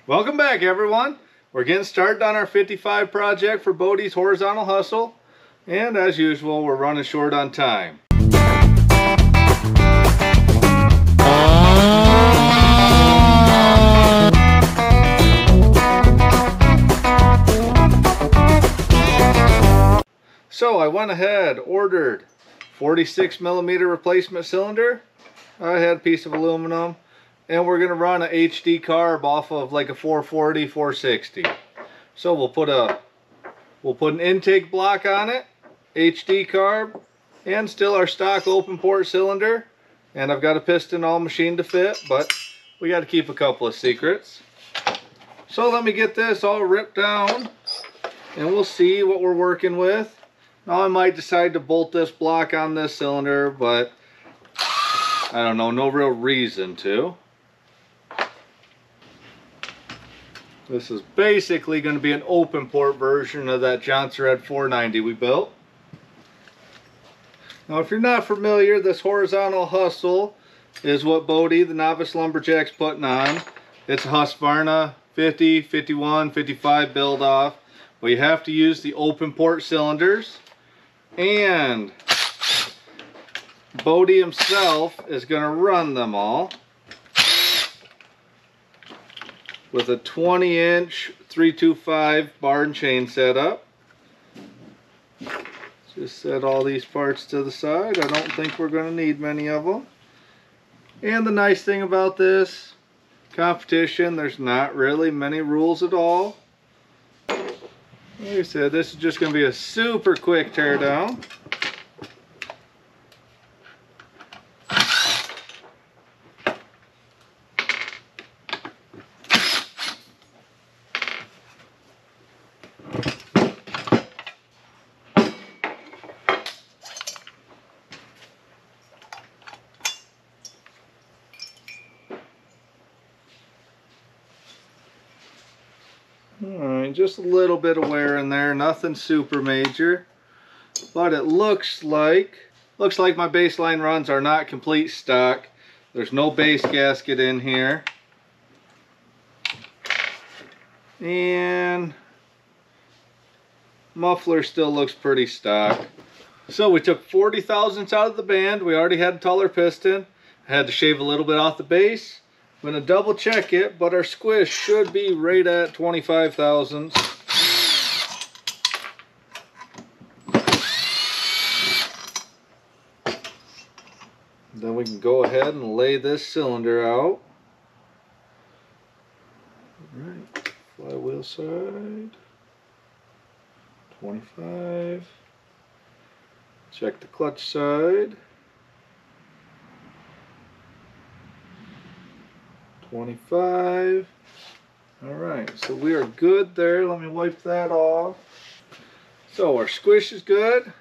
Welcome back, everyone. We're getting started on our 55 project for Bodie's horizontal hustle, and as usual we're running short on time. So I went ahead, ordered 46mm replacement cylinder. I had a piece of aluminum, and we're going to run a HD carb off of like a 440, 460. So we'll put an intake block on it, HD carb, and still our stock open port cylinder. And I've got a piston all machined to fit, but we got to keep a couple of secrets. So let me get this all ripped down, and we'll see what we're working with. Now I might decide to bolt this block on this cylinder, but I don't know, no real reason to. This is basically going to be an open port version of that Johnson Red 490 we built. Now if you're not familiar, this horizontal hustle is what Bodie, the novice lumberjack's putting on. It's a Husqvarna 50, 51, 55 build off. But you have to use the open port cylinders. And Bodie himself is going to run them all with a 20-inch 325 bar and chain setup. Just set all these parts to the side. I don't think we're going to need many of them. And the nice thing about this competition, there's not really many rules at all. Like I said, this is just going to be a super quick teardown. Alright, just a little bit of wear in there, nothing super major. But it looks like my baseline runs are not complete stock. There's no base gasket in here. And muffler still looks pretty stock. So we took 40 thousandths out of the band. We already had a taller piston. I had to shave a little bit off the base. I'm going to double check it, but our squish should be right at 25 thousandths. Then we can go ahead and lay this cylinder out. Alright, flywheel side, 25. Check the clutch side. 25. Alright, so we are good there. Let me wipe that off. So our squish is good.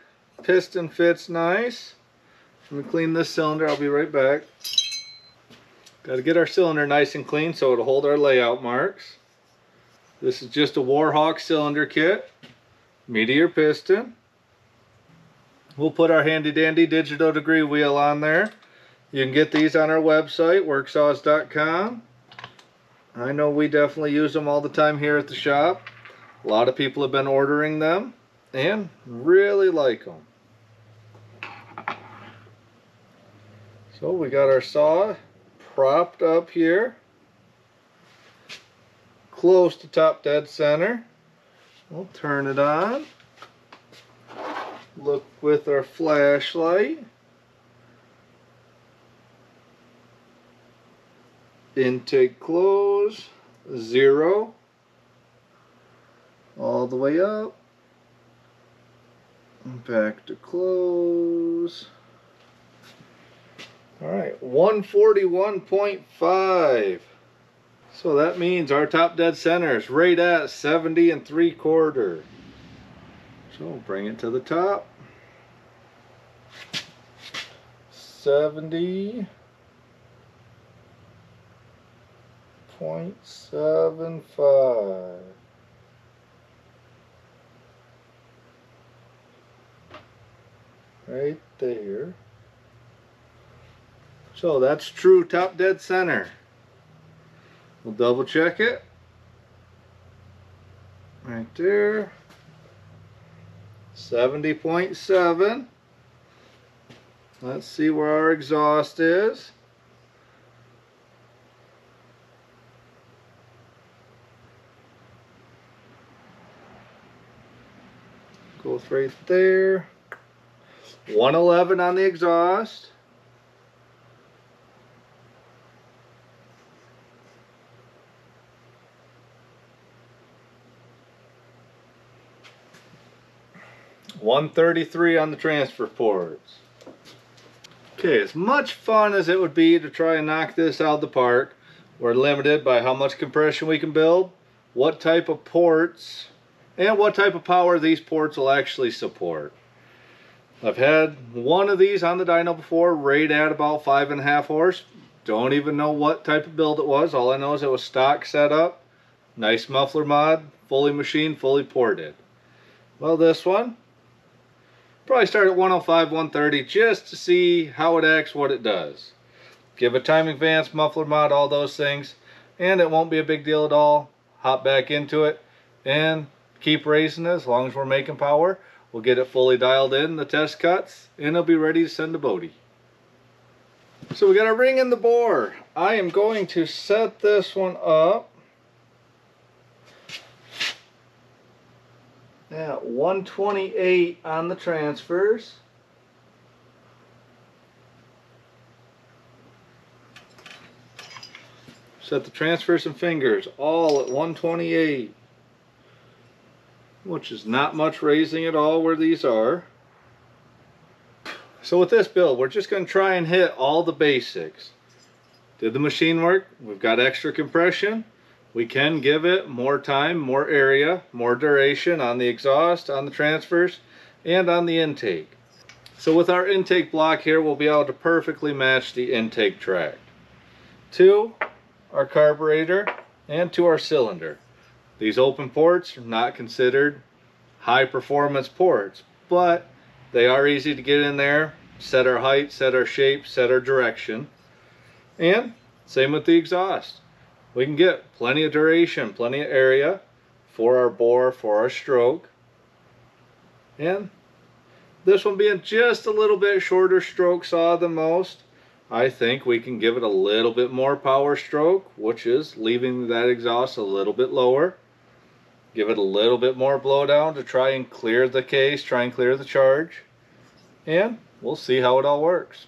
Piston fits nice. Let me clean this cylinder. I'll be right back. Got to get our cylinder nice and clean so it'll hold our layout marks. This is just a Warhawk cylinder kit. Meteor piston. We'll put our handy dandy digital degree wheel on there. You can get these on our website, worksaws.com. I know we definitely use them all the time here at the shop. A lot of people have been ordering them and really like them. So we got our saw propped up here, close to top dead center. We'll turn it on. Look with our flashlight. Intake close, 0, all the way up, back to close. Alright, 141.5. So that means our top dead center is right at 70 3/4. So we'll bring it to the top. 70.75. Right there. So that's true top dead center. We'll double check it. Right there. 70.7. Let's see where our exhaust is. Goes right there. 111 on the exhaust. $133 on the transfer ports. Okay, as much fun as it would be to try and knock this out of the park, we're limited by how much compression we can build, what type of ports, and what type of power these ports will actually support. I've had one of these on the dyno before, rated at about 5.5 horse. Don't even know what type of build it was. All I know is it was stock setup, nice muffler mod, fully machined, fully ported. Well, this one, probably start at 105, 130 just to see how it acts, what it does. Give a timing advance, muffler mod, all those things, and it won't be a big deal at all. Hop back into it and keep raising it as long as we're making power. We'll get it fully dialed in, the test cuts, and it'll be ready to send to Bodie. So we got a ring in the bore. I am going to set this one up at 128 on the transfers. Set the transfers and fingers all at 128, which is not much raising at all where these are. So with this build, we're just going to try and hit all the basics. Did the machine work? We've got extra compression. We can give it more time, more area, more duration on the exhaust, on the transfers, and on the intake. So with our intake block here, we'll be able to perfectly match the intake track to our carburetor and to our cylinder. These open ports are not considered high performance ports, but they are easy to get in there, set our height, set our shape, set our direction. And same with the exhaust. We can get plenty of duration, plenty of area for our bore, for our stroke. And this one being just a little bit shorter stroke saw than most, I think we can give it a little bit more power stroke, which is leaving that exhaust a little bit lower. Give it a little bit more blowdown to try and clear the case, try and clear the charge. And we'll see how it all works.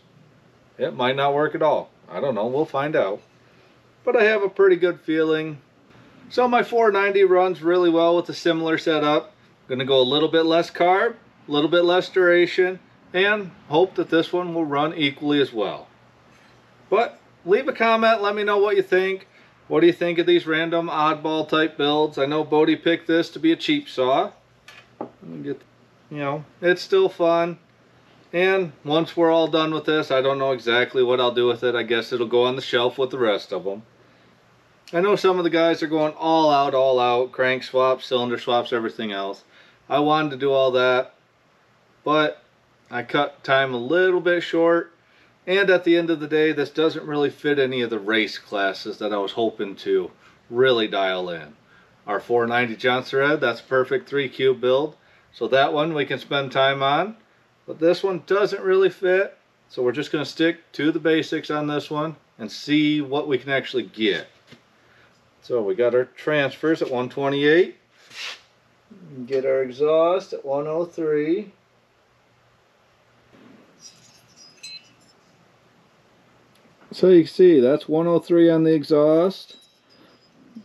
It might not work at all. I don't know, we'll find out. But I have a pretty good feeling. So my 490 runs really well with a similar setup. Gonna go a little bit less carb, a little bit less duration, and hope that this one will run equally as well. But leave a comment, let me know what you think. What do you think of these random oddball type builds? I know Bodie picked this to be a cheap saw. It's still fun. And once we're all done with this, I don't know exactly what I'll do with it. I guess it'll go on the shelf with the rest of them. I know some of the guys are going all out, crank swaps, cylinder swaps, everything else. I wanted to do all that, but I cut time a little bit short. And at the end of the day, this doesn't really fit any of the race classes that I was hoping to really dial in. Our 490 Johnson Red, that's a perfect 3Q build. So that one we can spend time on. But this one doesn't really fit. So we're just going to stick to the basics on this one and see what we can actually get. So we got our transfers at 128. Get our exhaust at 103. So you can see that's 103 on the exhaust.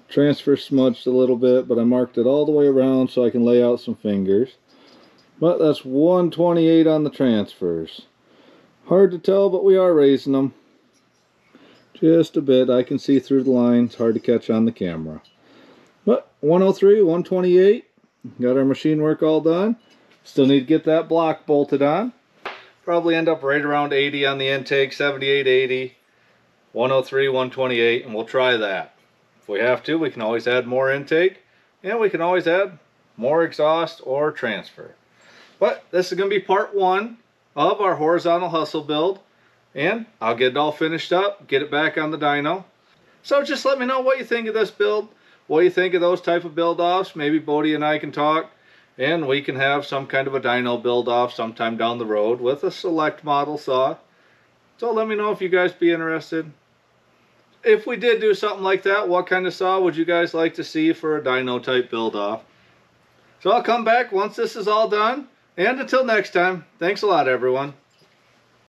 Transfer smudged a little bit, but I marked it all the way around so I can lay out some fingers. But that's 128 on the transfers. Hard to tell, but we are raising them just a bit. I can see through the lines, hard to catch on the camera. But 103, 128, got our machine work all done. Still need to get that block bolted on. Probably end up right around 80 on the intake, 78, 80. 103, 128, and we'll try that. If we have to, we can always add more intake, and we can always add more exhaust or transfer. But this is going to be part one of our horizontal hustle build, and I'll get it all finished up, get it back on the dyno. So just let me know what you think of this build. what do you think of those type of build-offs? Maybe Bodie and I can talk, and we can have some kind of a dyno build-off sometime down the road with a select model saw. So let me know if you guys be interested. If we did do something like that, what kind of saw would you guys like to see for a dyno type build-off? So I'll come back once this is all done. And until next time, thanks a lot, everyone.